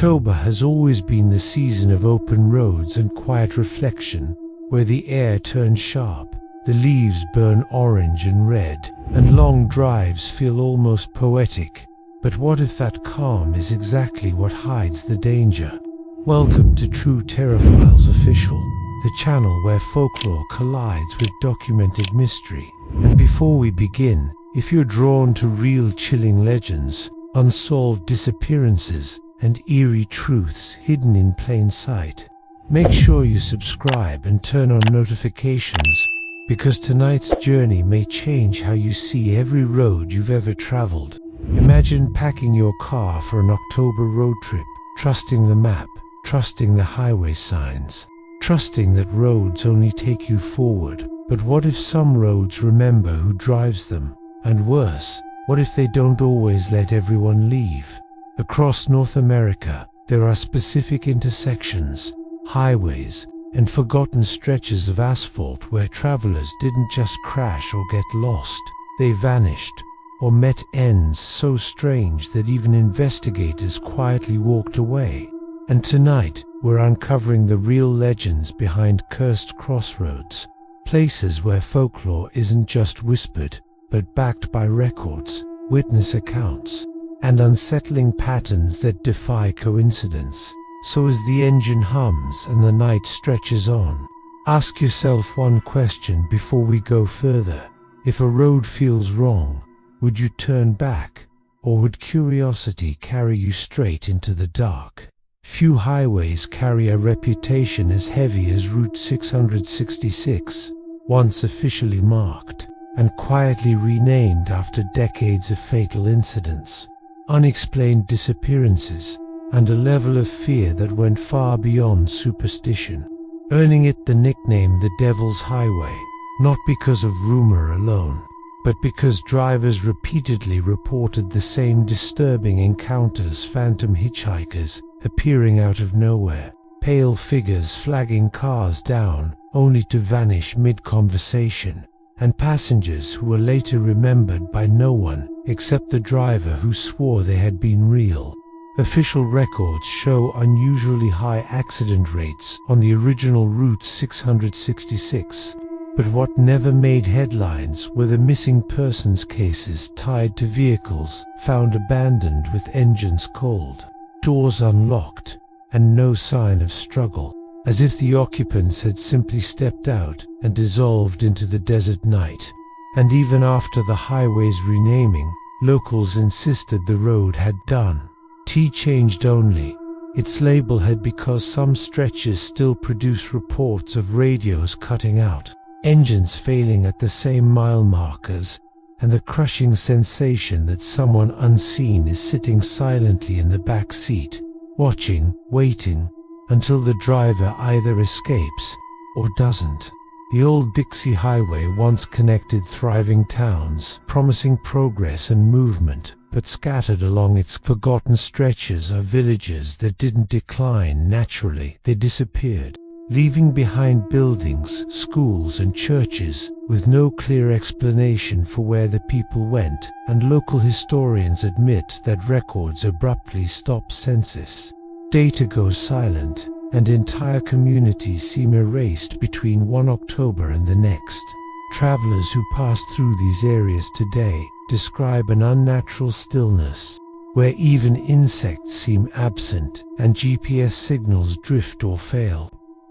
October has always been the season of open roads and quiet reflection, where the air turns sharp, the leaves burn orange and red, and long drives feel almost poetic. But what if that calm is exactly what hides the danger? Welcome to True Terrorfiles Official, the channel where folklore collides with documented mystery. And before we begin, if you're drawn to real chilling legends, unsolved disappearances, and eerie truths hidden in plain sight, make sure you subscribe and turn on notifications, because tonight's journey may change how you see every road you've ever traveled. Imagine packing your car for an October road trip, trusting the map, trusting the highway signs, trusting that roads only take you forward. But what if some roads remember who drives them? And worse, what if they don't always let everyone leave? Across North America, there are specific intersections, highways, and forgotten stretches of asphalt where travelers didn't just crash or get lost, they vanished, or met ends so strange that even investigators quietly walked away. And tonight, we're uncovering the real legends behind cursed crossroads, places where folklore isn't just whispered, but backed by records, witness accounts, and unsettling patterns that defy coincidence. So as the engine hums and the night stretches on, ask yourself one question before we go further. If a road feels wrong, would you turn back, or would curiosity carry you straight into the dark? Few highways carry a reputation as heavy as Route 666, once officially marked, and quietly renamed after decades of fatal incidents, unexplained disappearances, and a level of fear that went far beyond superstition, earning it the nickname the Devil's Highway, not because of rumor alone, but because drivers repeatedly reported the same disturbing encounters: phantom hitchhikers appearing out of nowhere, pale figures flagging cars down only to vanish mid-conversation, and passengers who were later remembered by no one except the driver who swore they had been real. Official records show unusually high accident rates on the original Route 666, but what never made headlines were the missing persons cases tied to vehicles found abandoned with engines cold, doors unlocked, and no sign of struggle, as if the occupants had simply stepped out and dissolved into the desert night. And even after the highway's renaming, locals insisted the road had done. T changed only. Its label had because some stretches still produce reports of radios cutting out, engines failing at the same mile markers, and the crushing sensation that someone unseen is sitting silently in the back seat, watching, waiting, until the driver either escapes or doesn't. The old Dixie Highway once connected thriving towns, promising progress and movement, but scattered along its forgotten stretches are villages that didn't decline naturally, they disappeared, leaving behind buildings, schools, and churches with no clear explanation for where the people went, and local historians admit that records abruptly stop census. Data goes silent, and entire communities seem erased between one October and the next. Travelers who pass through these areas today describe an unnatural stillness, where even insects seem absent and GPS signals drift or fail.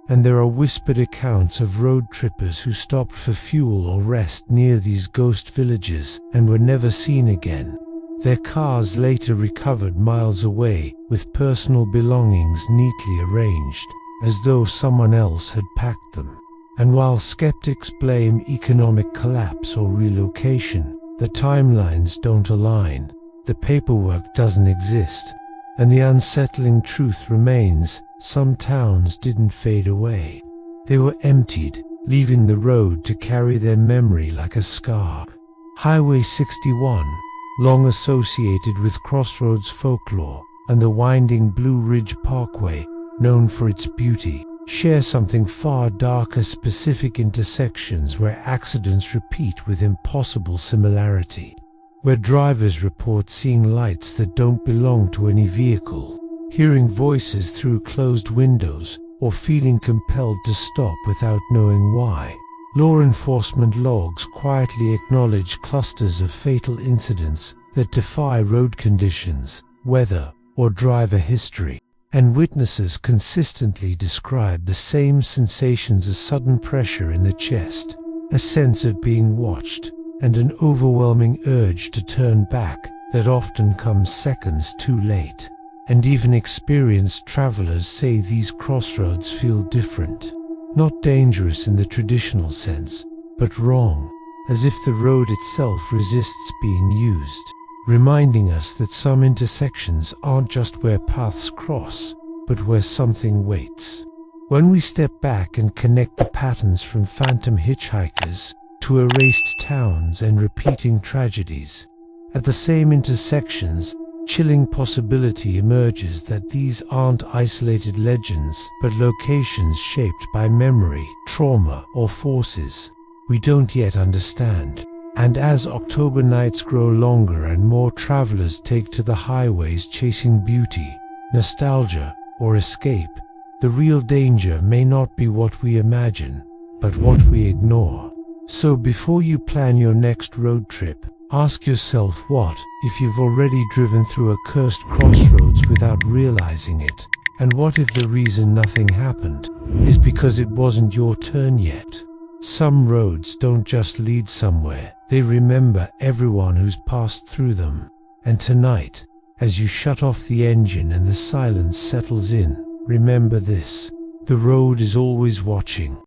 And there are whispered accounts of road trippers who stopped for fuel or rest near these ghost villages and were never seen again. Their cars later recovered miles away, with personal belongings neatly arranged, as though someone else had packed them. And while skeptics blame economic collapse or relocation, the timelines don't align, the paperwork doesn't exist, and the unsettling truth remains: some towns didn't fade away. They were emptied, leaving the road to carry their memory like a scar. Highway 61, long associated with Crossroads folklore, and the winding Blue Ridge Parkway, known for its beauty, share something far darker: specific intersections where accidents repeat with impossible similarity, where drivers report seeing lights that don't belong to any vehicle, hearing voices through closed windows, or feeling compelled to stop without knowing why. Law enforcement logs quietly acknowledge clusters of fatal incidents that defy road conditions, weather, or driver history, and witnesses consistently describe the same sensations: a sudden pressure in the chest, a sense of being watched, and an overwhelming urge to turn back that often comes seconds too late. And even experienced travelers say these crossroads feel different. Not dangerous in the traditional sense, but wrong, as if the road itself resists being used, reminding us that some intersections aren't just where paths cross, but where something waits. When we step back and connect the patterns from phantom hitchhikers to erased towns and repeating tragedies, at the same intersections, chilling possibility emerges that these aren't isolated legends, but locations shaped by memory, trauma, or forces we don't yet understand. And as October nights grow longer and more travelers take to the highways chasing beauty, nostalgia, or escape, the real danger may not be what we imagine, but what we ignore. So before you plan your next road trip, ask yourself, what if you've already driven through a cursed crossroads without realizing it? And what if the reason nothing happened is because it wasn't your turn yet? Some roads don't just lead somewhere, they remember everyone who's passed through them. And tonight, as you shut off the engine and the silence settles in, remember this: the road is always watching.